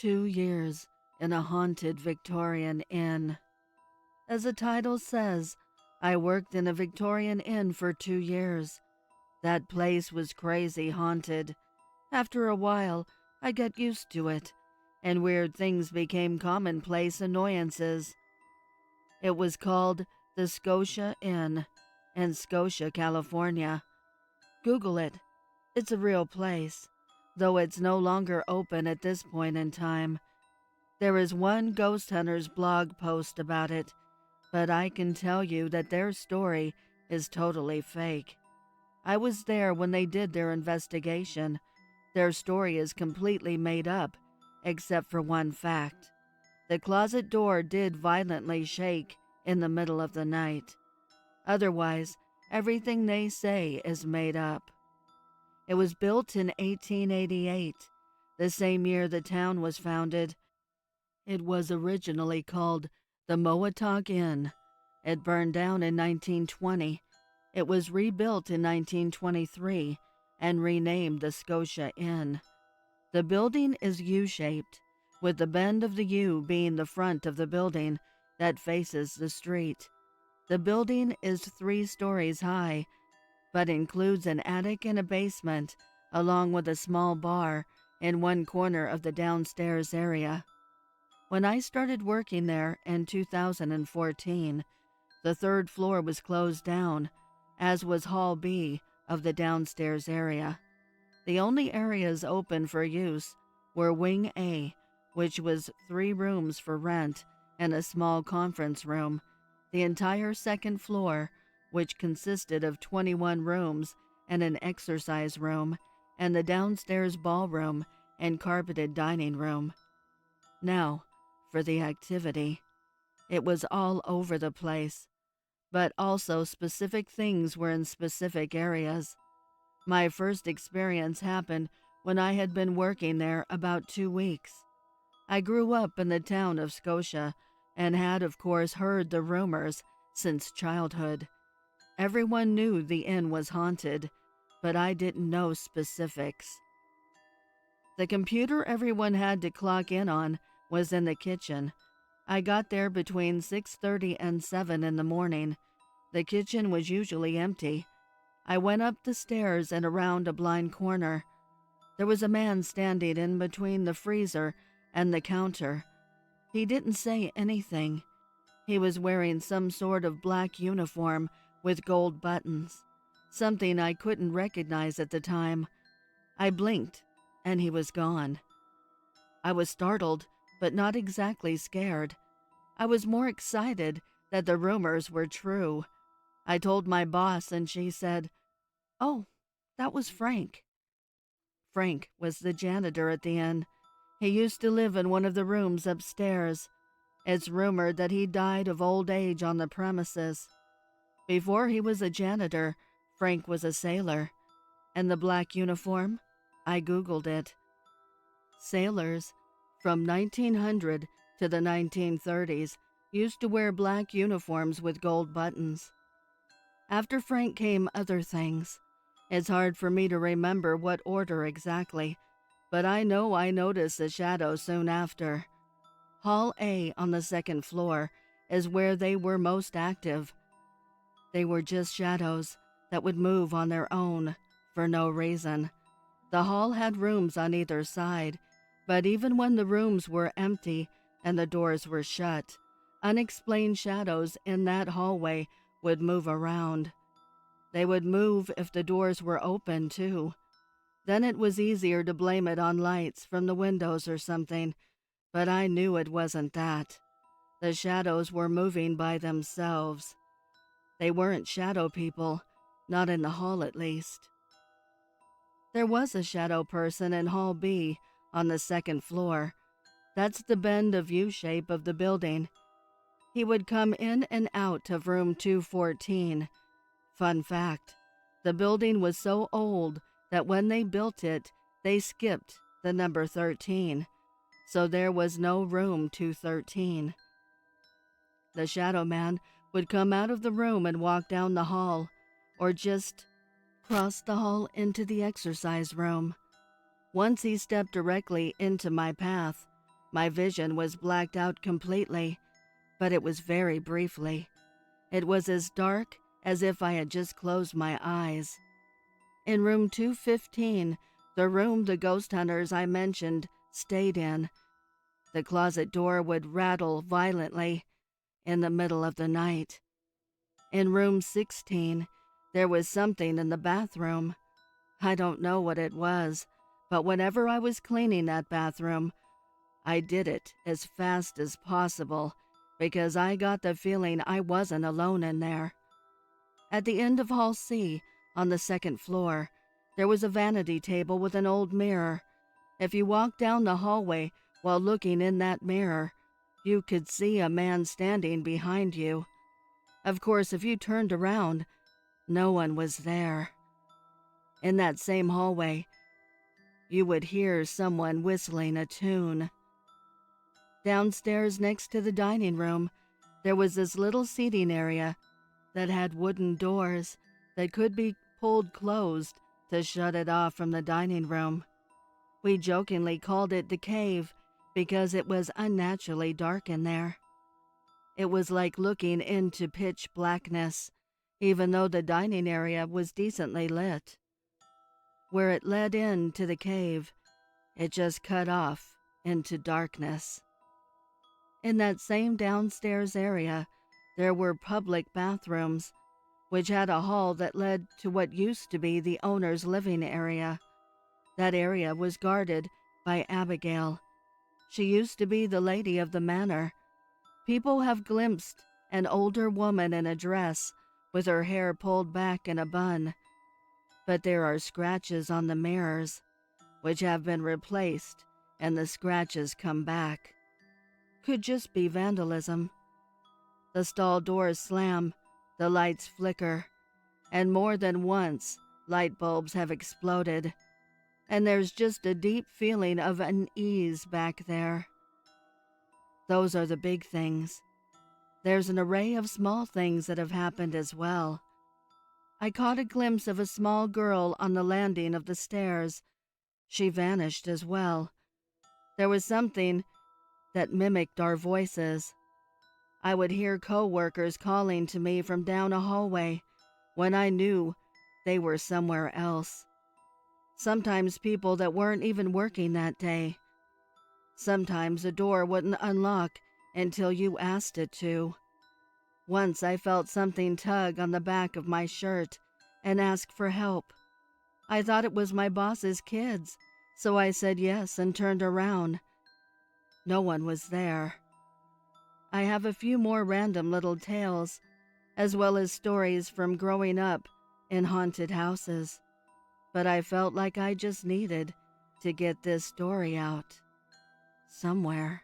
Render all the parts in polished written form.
2 years in a haunted Victorian inn. As the title says, I worked in a Victorian inn for 2 years. That place was crazy haunted. After a while, I got used to it, and weird things became commonplace annoyances. It was called the Scotia Inn in Scotia, California. Google it. It's a real place, though it's no longer open at this point in time. There is one ghost hunter's blog post about it, but I can tell you that their story is totally fake. I was there when they did their investigation. Their story is completely made up, except for one fact. The closet door did violently shake in the middle of the night. Otherwise, everything they say is made up. It was built in 1888, the same year the town was founded. It was originally called the Moatok Inn. It burned down in 1920. It was rebuilt in 1923 and renamed the Scotia Inn. The building is U-shaped, with the bend of the U being the front of the building that faces the street. The building is 3 stories high, but includes an attic and a basement, along with a small bar in one corner of the downstairs area. When I started working there in 2014, the 3rd floor was closed down, as was Hall B of the downstairs area. The only areas open for use were Wing A, which was 3 rooms for rent and a small conference room, the entire 2nd floor, which consisted of 21 rooms and an exercise room, and the downstairs ballroom and carpeted dining room. Now, for the activity. It was all over the place, but also specific things were in specific areas. My first experience happened when I had been working there about 2 weeks. I grew up in the town of Scotia and had, of course, heard the rumors since childhood. Everyone knew the inn was haunted, but I didn't know specifics. The computer everyone had to clock in on was in the kitchen. I got there between 6:30 and 7 in the morning. The kitchen was usually empty. I went up the stairs and around a blind corner. There was a man standing in between the freezer and the counter. He didn't say anything. He was wearing some sort of black uniform with gold buttons, something I couldn't recognize at the time. I blinked, and he was gone. I was startled, but not exactly scared. I was more excited that the rumors were true. I told my boss, and she said, "Oh, that was Frank." Frank was the janitor at the inn. He used to live in one of the rooms upstairs. It's rumored that he died of old age on the premises. Before he was a janitor, Frank was a sailor. And the black uniform? I Googled it. Sailors from 1900 to the 1930s used to wear black uniforms with gold buttons. After Frank came other things. It's hard for me to remember what order exactly, but I know I noticed a shadow soon after. Hall A on the 2nd floor is where they were most active. They were just shadows that would move on their own for no reason. The hall had rooms on either side, but even when the rooms were empty and the doors were shut, unexplained shadows in that hallway would move around. They would move if the doors were open, too. Then it was easier to blame it on lights from the windows or something, but I knew it wasn't that. The shadows were moving by themselves. They weren't shadow people, not in the hall at least. There was a shadow person in Hall B on the 2nd floor. That's the bend of U-shape of the building. He would come in and out of room 214. Fun fact, the building was so old that when they built it, they skipped the number 13, so there was no room 213. The shadow man would come out of the room and walk down the hall, or just cross the hall into the exercise room. Once he stepped directly into my path. My vision was blacked out completely, but it was very briefly. It was as dark as if I had just closed my eyes. In room 215, the room the ghost hunters I mentioned stayed in, the closet door would rattle violently in the middle of the night. In room 16, there was something in the bathroom. I don't know what it was, but whenever I was cleaning that bathroom, I did it as fast as possible because I got the feeling I wasn't alone in there. At the end of Hall C, on the second floor, there was a vanity table with an old mirror. If you walked down the hallway while looking in that mirror, you could see a man standing behind you. Of course, if you turned around, no one was there. In that same hallway, you would hear someone whistling a tune. Downstairs next to the dining room, there was this little seating area that had wooden doors that could be pulled closed to shut it off from the dining room. We jokingly called it the cave because it was unnaturally dark in there. It was like looking into pitch blackness, even though the dining area was decently lit. Where it led into the cave, it just cut off into darkness. In that same downstairs area, there were public bathrooms, which had a hall that led to what used to be the owner's living area. That area was guarded by Abigail. She used to be the lady of the manor. People have glimpsed an older woman in a dress with her hair pulled back in a bun. But there are scratches on the mirrors, which have been replaced, and the scratches come back. Could just be vandalism. The stall doors slam, the lights flicker, and more than once, light bulbs have exploded. And there's just a deep feeling of unease back there. Those are the big things. There's an array of small things that have happened as well. I caught a glimpse of a small girl on the landing of the stairs. She vanished as well. There was something that mimicked our voices. I would hear co-workers calling to me from down a hallway when I knew they were somewhere else. Sometimes people that weren't even working that day. Sometimes a door wouldn't unlock until you asked it to. Once I felt something tug on the back of my shirt and ask for help. I thought it was my boss's kids, so I said yes and turned around. No one was there. I have a few more random little tales, as well as stories from growing up in haunted houses. But I felt like I just needed to get this story out somewhere.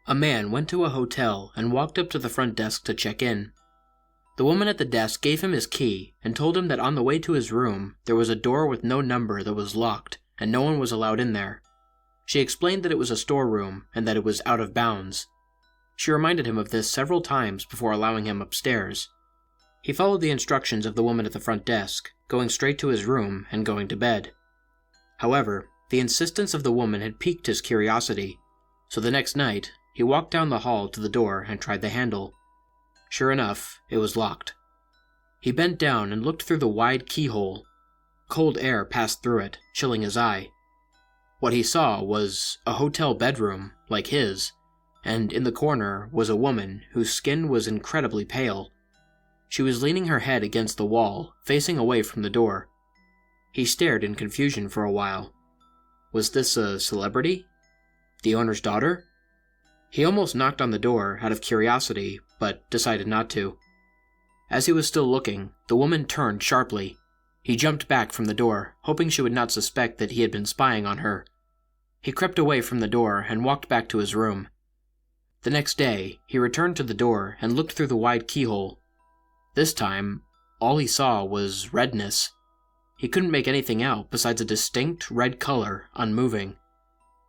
A man went to a hotel and walked up to the front desk to check in. The woman at the desk gave him his key and told him that on the way to his room, there was a door with no number that was locked and no one was allowed in there. She explained that it was a storeroom and that it was out of bounds. She reminded him of this several times before allowing him upstairs. He followed the instructions of the woman at the front desk, going straight to his room and going to bed. However, the insistence of the woman had piqued his curiosity, so the next night, he walked down the hall to the door and tried the handle. Sure enough, it was locked. He bent down and looked through the wide keyhole. Cold air passed through it, chilling his eye. What he saw was a hotel bedroom, like his, and in the corner was a woman whose skin was incredibly pale. She was leaning her head against the wall, facing away from the door. He stared in confusion for a while. Was this a celebrity? The owner's daughter? He almost knocked on the door out of curiosity, but decided not to. As he was still looking, the woman turned sharply. He jumped back from the door, hoping she would not suspect that he had been spying on her. He crept away from the door and walked back to his room. The next day, he returned to the door and looked through the wide keyhole. This time, all he saw was redness. He couldn't make anything out besides a distinct red color, unmoving.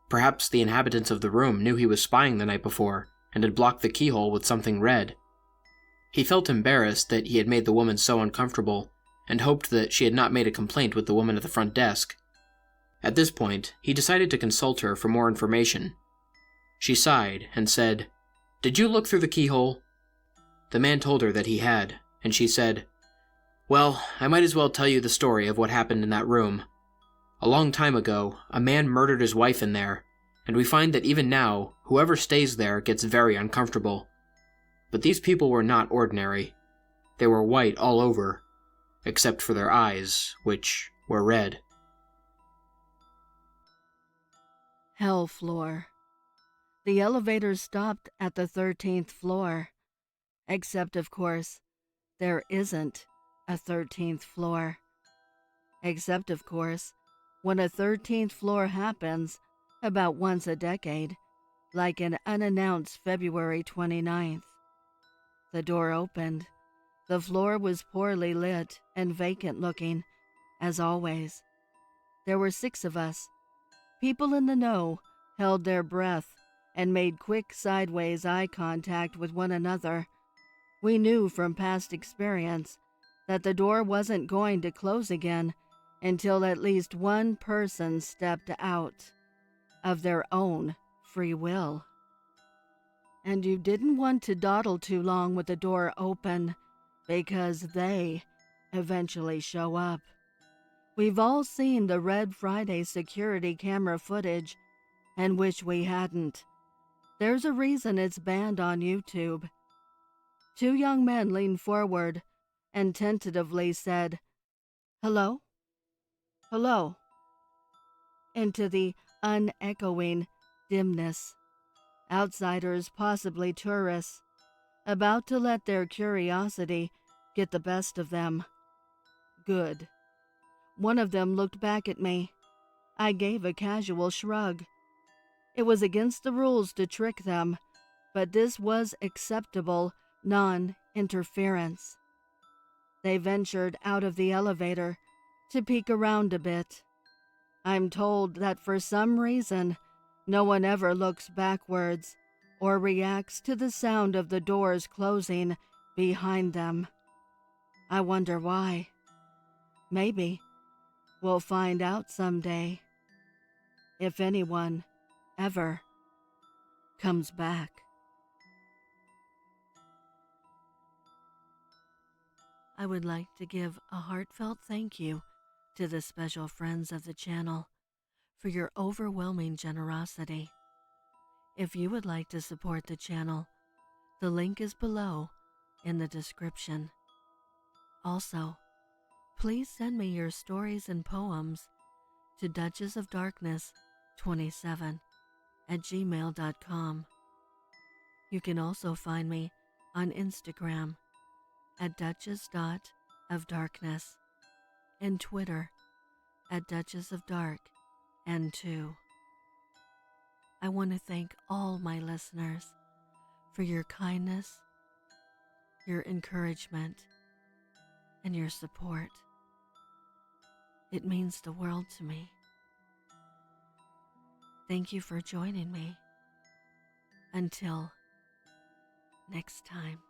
Perhaps the inhabitants of the room knew he was spying the night before and had blocked the keyhole with something red. He felt embarrassed that he had made the woman so uncomfortable, and hoped that she had not made a complaint with the woman at the front desk. At this point, he decided to consult her for more information. She sighed and said, "Did you look through the keyhole?" The man told her that he had, and she said, "Well, I might as well tell you the story of what happened in that room. A long time ago, a man murdered his wife in there, and we find that even now, whoever stays there gets very uncomfortable. But these people were not ordinary. They were white all over, except for their eyes, which were red." Hell floor. The elevator stopped at the 13th floor. Except, of course, there isn't a 13th floor. Except, of course, when a 13th floor happens about once a decade, like an unannounced February 29th. The door opened. The floor was poorly lit and vacant looking, as always. There were 6 of us. People in the know held their breath and made quick sideways eye contact with one another. We knew from past experience that the door wasn't going to close again until at least one person stepped out of their own free will. And you didn't want to dawdle too long with the door open, because they eventually show up. We've all seen the Red Friday security camera footage and wish we hadn't. There's a reason it's banned on YouTube. 2 young men leaned forward and tentatively said, "Hello? Hello?" into the unechoing dimness. Outsiders, possibly tourists, about to let their curiosity get the best of them. Good. One of them looked back at me. I gave a casual shrug. It was against the rules to trick them, but this was acceptable non-interference. They ventured out of the elevator to peek around a bit. I'm told that for some reason, no one ever looks backwards or reacts to the sound of the doors closing behind them. I wonder why. Maybe we'll find out someday. If anyone ever comes back. I would like to give a heartfelt thank you to the special friends of the channel for your overwhelming generosity. If you would like to support the channel, the link is below in the description. Also, please send me your stories and poems to duchessofdarkness27@gmail.com. You can also find me on Instagram at duchess.ofdarkness and Twitter at duchessofdarkn2. I want to thank all my listeners for your kindness, your encouragement, and your support. It means the world to me. Thank you for joining me. Until next time.